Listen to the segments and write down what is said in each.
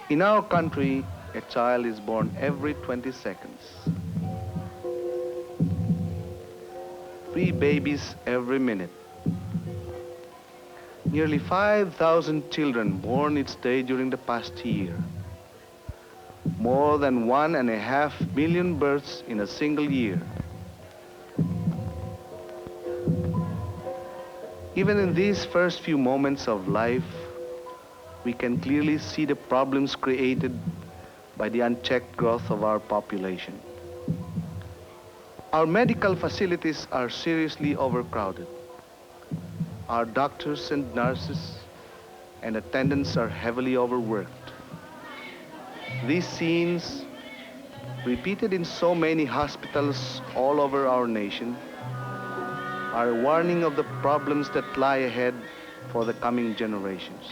In our country, a child is born every 20 seconds. 3 babies every minute. Nearly 5,000 children born each day during the past year. More than 1.5 million births in a single year. Even in these first few moments of life, we can clearly see the problems created by the unchecked growth of our population. Our medical facilities are seriously overcrowded. Our doctors and nurses and attendants are heavily overworked. These scenes, repeated in so many hospitals all over our nation, are a warning of the problems that lie ahead for the coming generations.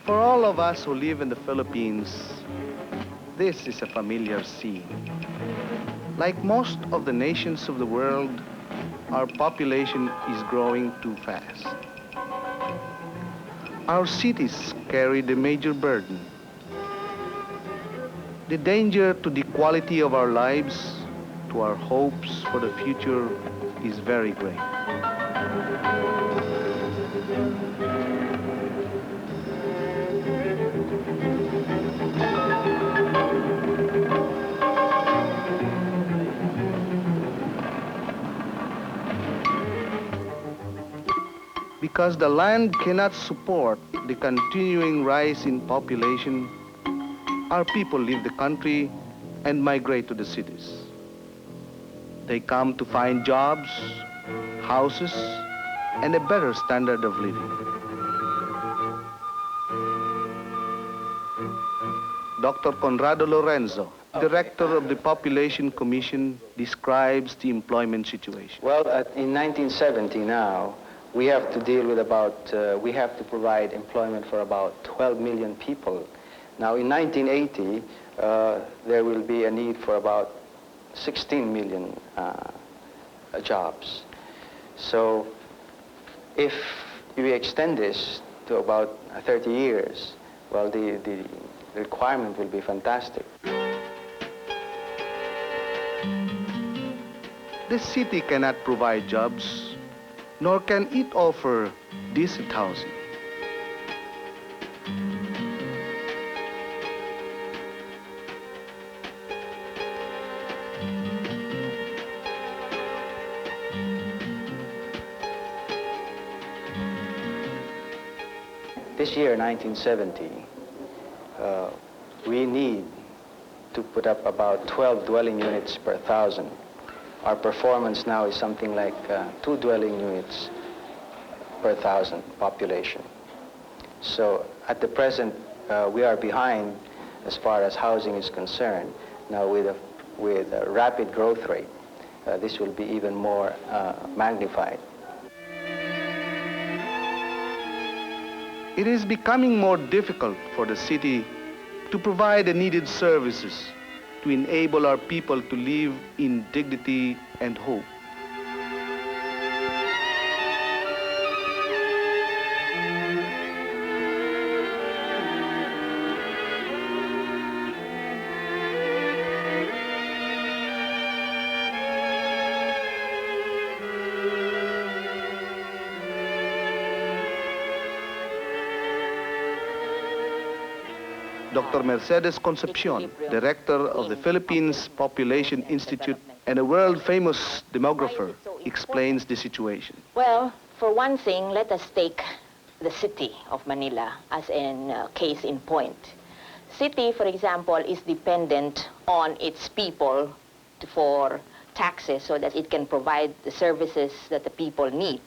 For all of us who live in the Philippines, this is a familiar scene. Like most of the nations of the world, our population is growing too fast. Our cities carry the major burden. The danger to the quality of our lives, to our hopes for the future, is very great. Because the land cannot support the continuing rise in population, our people leave the country and migrate to the cities. They come to find jobs, houses, and a better standard of living. Dr. Conrado Lorenzo, director of the Population Commission, describes the employment situation. Well, in 1970 now, we have to deal with we have to provide employment for about 12 million people. Now, in 1980, there will be a need for about 16 million jobs. So, if we extend this to about 30 years, well, the requirement will be fantastic. The city cannot provide jobs, nor can it offer decent housing. This year, 1970, we need to put up about 12 dwelling units per 1,000. Our performance now is something like 2 dwelling units per 1,000 population. So at the present, we are behind as far as housing is concerned. Now with a rapid growth rate, this will be even more magnified. It is becoming more difficult for the city to provide the needed services to enable our people to live in dignity and hope. Dr. Mercedes Concepcion, director of the Philippines Population Institute and a world-famous demographer, explains the situation. Well, for one thing, let us take the city of Manila as a case in point. city, for example, is dependent on its people for taxes so that it can provide the services that the people need.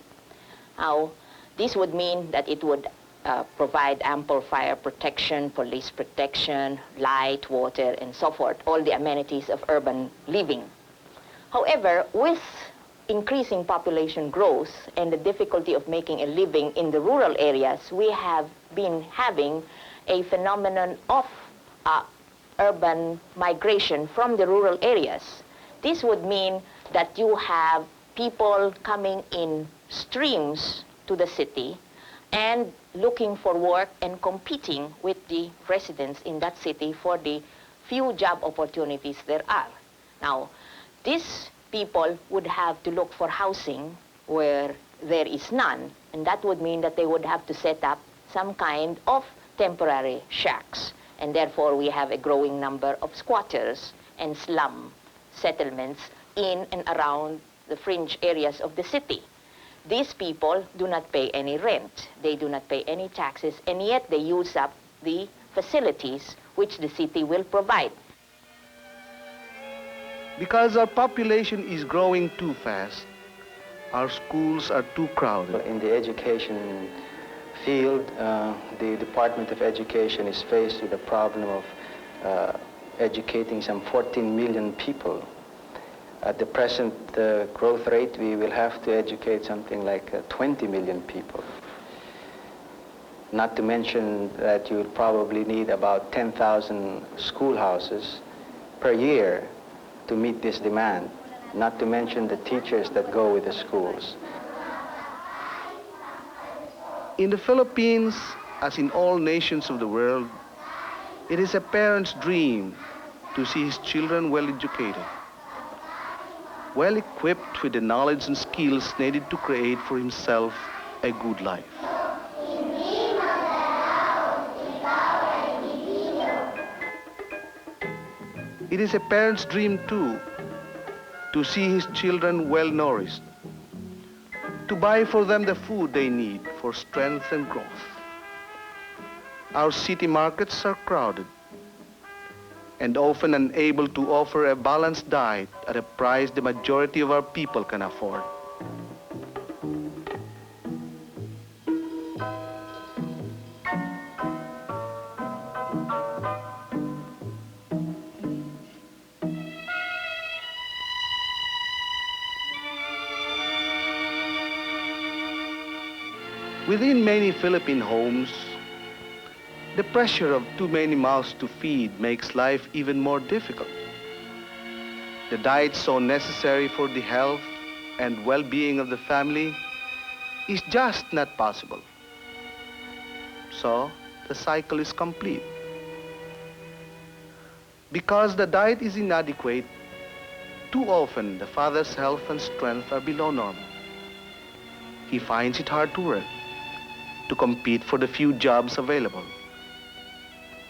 Now, this would mean that it would provide ample fire protection, police protection, light, water, and so forth, all the amenities of urban living. However, with increasing population growth and the difficulty of making a living in the rural areas, we have been having a phenomenon of urban migration from the rural areas. This would mean that you have people coming in streams to the city and looking for work and competing with the residents in that city for the few job opportunities there are. Now, these people would have to look for housing where there is none, and that would mean that they would have to set up some kind of temporary shacks. And therefore, we have a growing number of squatters and slum settlements in and around the fringe areas of the city. These people do not pay any rent, they do not pay any taxes, and yet they use up the facilities which the city will provide. Because our population is growing too fast, our schools are too crowded. In the education field, the Department of Education is faced with the problem of educating some 14 million people. At the present growth rate, we will have to educate something like 20 million people. Not to mention that you will probably need about 10,000 schoolhouses per year to meet this demand, not to mention the teachers that go with the schools. In the Philippines, as in all nations of the world, it is a parent's dream to see his children well educated, well equipped with the knowledge and skills needed to create for himself a good life. It is a parent's dream too to see his children well nourished, to buy for them the food they need for strength and growth. Our city markets are crowded and often unable to offer a balanced diet at a price the majority of our people can afford. Within many Philippine homes, the pressure of too many mouths to feed makes life even more difficult. The diet so necessary for the health and well-being of the family is just not possible. So, the cycle is complete. Because the diet is inadequate, too often the father's health and strength are below normal. He finds it hard to work, to compete for the few jobs available.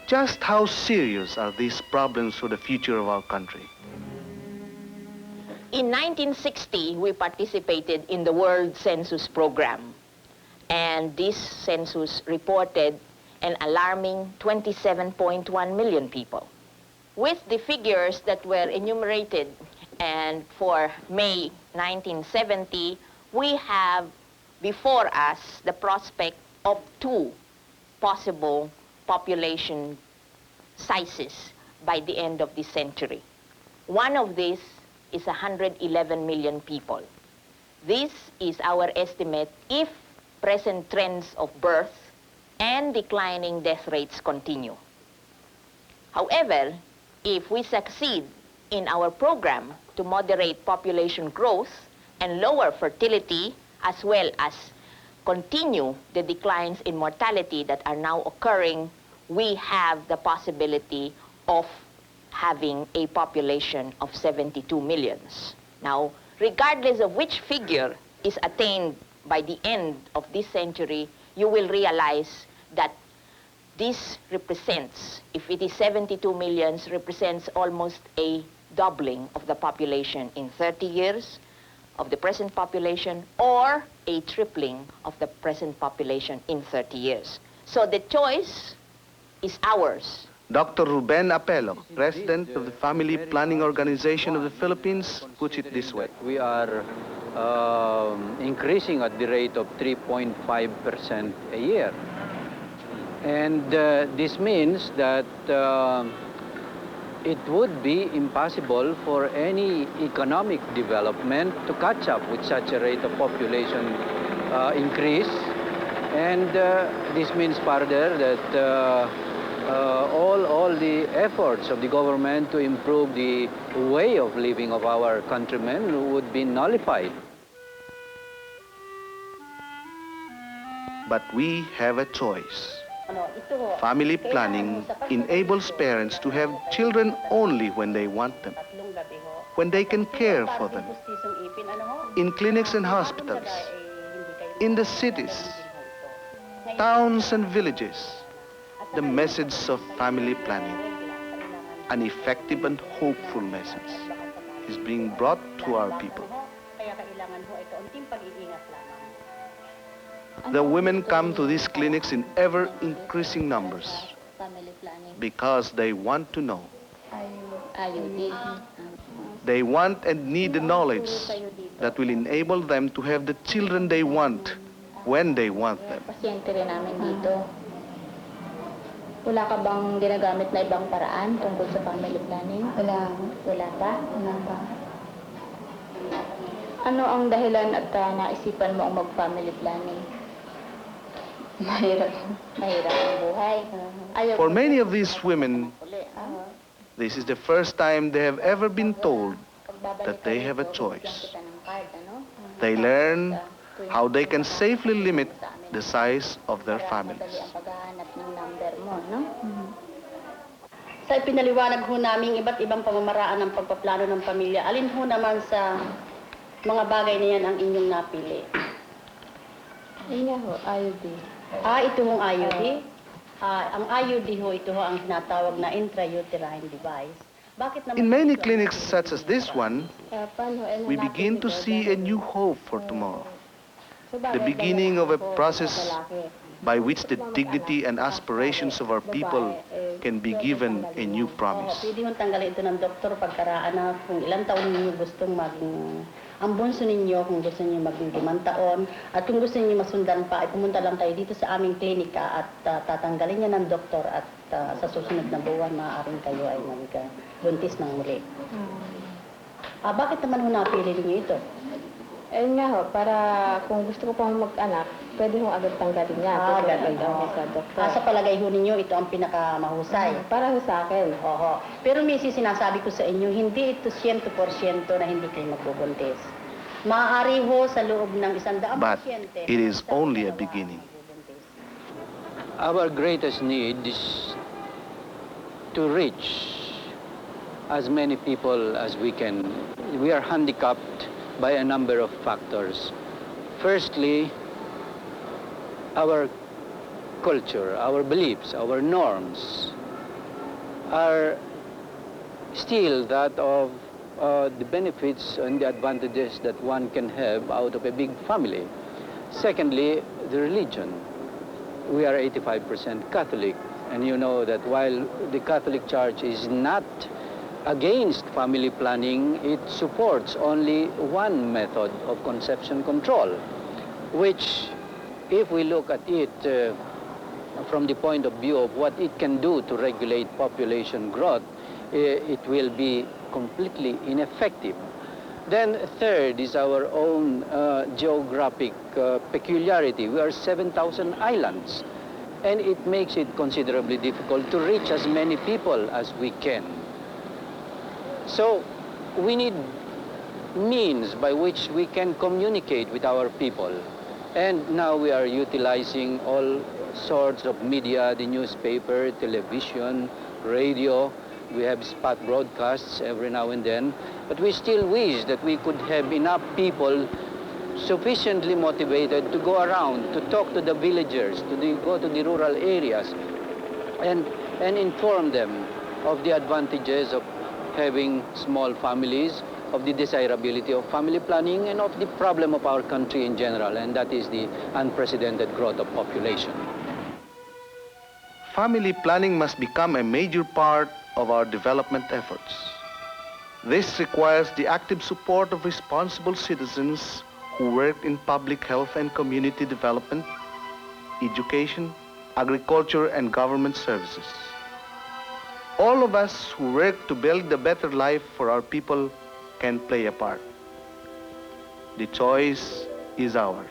Just how serious are these problems for the future of our country? In 1960, we participated in the World Census Program, and this census reported an alarming 27.1 million people. With the figures that were enumerated, and for May 1970, we have before us the prospect of two possible population sizes by the end of the century. One of these is 111 million people. This is our estimate if present trends of birth and declining death rates continue. However, if we succeed in our program to moderate population growth and lower fertility, as well as continue the declines in mortality that are now occurring, we have the possibility of having a population of 72 millions. Now, regardless of which figure is attained by the end of this century, you will realize that this represents, if it is 72 millions, represents almost a doubling of the population in 30 years of the present population, or a tripling of the present population in 30 years. So the choice is ours. Dr. Ruben Apelo, President of the Family Planning Organization of the Philippines, puts it this way. We are increasing at the rate of 3.5% a year. And this means that it would be impossible for any economic development to catch up with such a rate of population increase. And this means further that all the efforts of the government to improve the way of living of our countrymen would be nullified. But we have a choice. Family planning enables parents to have children only when they want them, when they can care for them, in clinics and hospitals, in the cities, towns and villages. The message of family planning, an effective and hopeful message, is being brought to our people. The women come to these clinics in ever-increasing numbers because they want to know. They want and need the knowledge that will enable them to have the children they want when they want them. Wala ka bang ginagamit na ibang paraan tungkol sa family planning? Wala. Wala pa? Wala pa. Ano ang dahilan at naisipan mo ang mag-family planning? Mahirap. Mahirap ang buhay. For many of these women, this is the first time they have ever been told that they have a choice. They learn how they can safely limit the size of their families. Sa ipinaliwanag ho namin iba't ibang pamamaraan ng pagpaplano ng pamilya, alin ho naman sa mga bagay na yan ang inyong napili? Ayun nga ho, IUD. Ito hong IUD. Ang IUD ho, ito ho ang tinatawag na intrauterine device. Bakit naman In many clinics such as this one, we begin to see a new hope for tomorrow. The beginning of a process by which the dignity and aspirations of our people can be given a new promise. Pwede hong tanggalin ito ng doktor pagkaraan na kung ilang taon ninyo gustong maging, ang bunso ninyo kung gusto niyo maging 5 taon, at kung gusto niyo masundan pa, ay pumunta lang kayo dito sa aming klinika at tatanggalin niya ng doktor at sa susunod na buwan, maaaring kayo ay magbuntis ng muli. Bakit naman ho napili niyo ito? Ayun nga ho, para kung gusto ko pang mag-anak, pwede ho agad tanggalin niya. Ganun ho. Sa doktor. Sa palagay ho ninyo, ito ang pinakamahusay. Para ho sa akin. Oho. Pero Mrs. sinasabi ko sa inyo, hindi ito 100% na hindi kayo magbubuntis. Maaari ho sa loob ng 100%. But it is only a beginning. Our greatest need is to reach as many people as we can. We are handicapped by a number of factors. Firstly, our culture, our beliefs, our norms are still that of the benefits and the advantages that one can have out of a big family. Secondly, the religion. We are 85% Catholic, and you know that while the Catholic Church is not against family planning, it supports only one method of conception control, which, if we look at it from the point of view of what it can do to regulate population growth, it will be completely ineffective. Then third is our own geographic peculiarity. We are 7,000 islands, and it makes it considerably difficult to reach as many people as we can. So we need means by which we can communicate with our people. And now we are utilizing all sorts of media, the newspaper, television, radio. We have spot broadcasts every now and then. But we still wish that we could have enough people sufficiently motivated to go around, to talk to the villagers, go to the rural areas, and inform them of the advantages of having small families, of the desirability of family planning, and of the problem of our country in general, and that is the unprecedented growth of population. family planning must become a major part of our development efforts. This requires the active support of responsible citizens who work in public health and community development, education, agriculture, and government services. All of us who work to build a better life for our people can play a part. The choice is ours.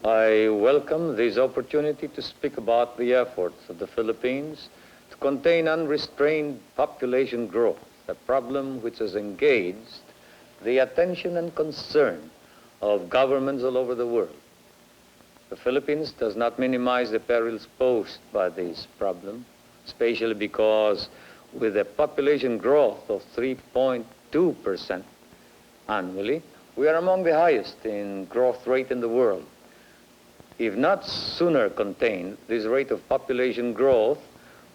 I welcome this opportunity to speak about the efforts of the Philippines to contain unrestrained population growth, a problem which has engaged the attention and concern of governments all over the world. The Philippines does not minimize the perils posed by this problem, especially because with a population growth of 3.2% annually, we are among the highest in growth rate in the world. If not sooner contained, this rate of population growth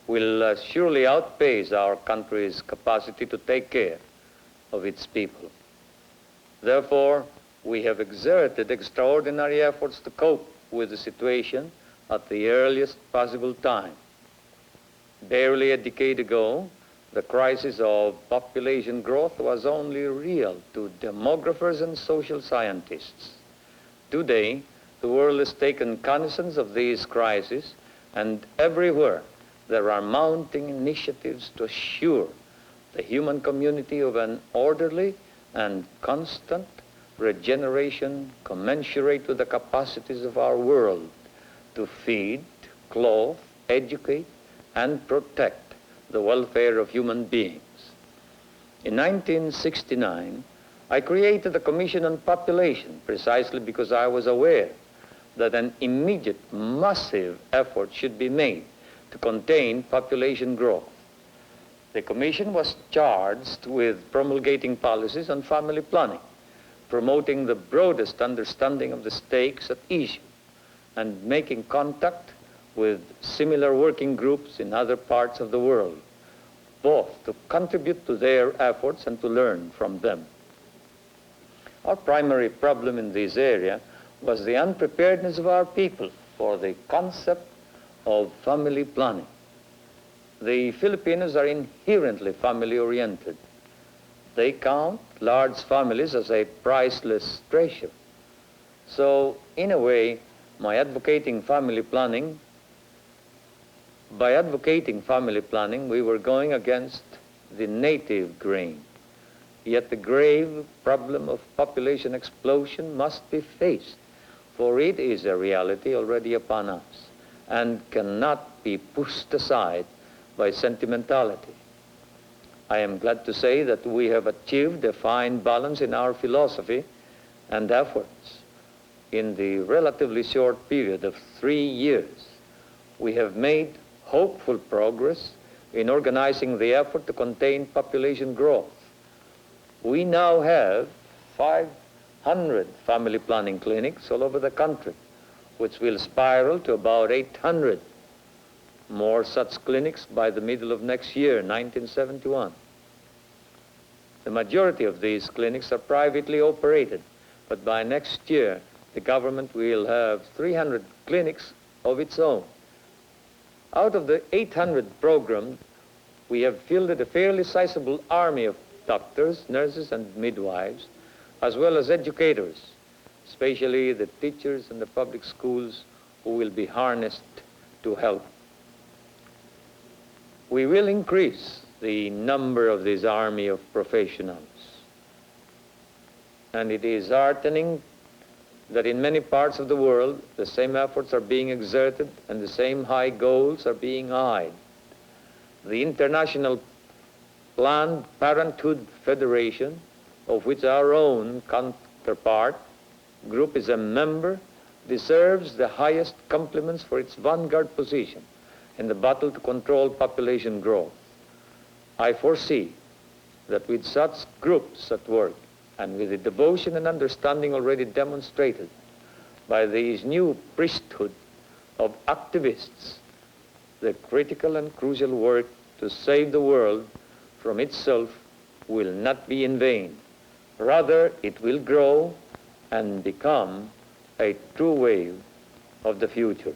will surely outpace our country's capacity to take care of its people. Therefore, we have exerted extraordinary efforts to cope with the situation at the earliest possible time. Barely a decade ago, the crisis of population growth was only real to demographers and social scientists. Today, the world has taken cognizance of these crises, and everywhere there are mounting initiatives to assure the human community of an orderly and constant regeneration commensurate with the capacities of our world to feed, clothe, educate, and protect the welfare of human beings. In 1969, I created the Commission on Population precisely because I was aware that an immediate, massive effort should be made to contain population growth. The Commission was charged with promulgating policies on family planning, promoting the broadest understanding of the stakes at issue, and making contact with similar working groups in other parts of the world, both to contribute to their efforts and to learn from them. Our primary problem in this area was the unpreparedness of our people for the concept of family planning. The Filipinos are inherently family-oriented. They count large families as a priceless treasure. So, in a way, by advocating family planning, we were going against the native grain. Yet the grave problem of population explosion must be faced, for it is a reality already upon us and cannot be pushed aside by sentimentality. I am glad to say that we have achieved a fine balance in our philosophy and efforts. In the relatively short period of 3 years, we have made hopeful progress in organizing the effort to contain population growth. We now have 500 family planning clinics all over the country, which will spiral to about 800 more such clinics by the middle of next year, 1971. The majority of these clinics are privately operated, but by next year, the government will have 300 clinics of its own. Out of the 800 programs, we have fielded a fairly sizable army of doctors, nurses, and midwives, as well as educators, especially the teachers in the public schools who will be harnessed to help. We will increase the number of this army of professionals. And it is heartening that in many parts of the world, the same efforts are being exerted and the same high goals are being eyed. The International Planned Parenthood Federation, of which our own counterpart group is a member, deserves the highest compliments for its vanguard position in the battle to control population growth. I foresee that with such groups at work and with the devotion and understanding already demonstrated by these new priesthood of activists, the critical and crucial work to save the world from itself will not be in vain. Rather, it will grow and become a true wave of the future.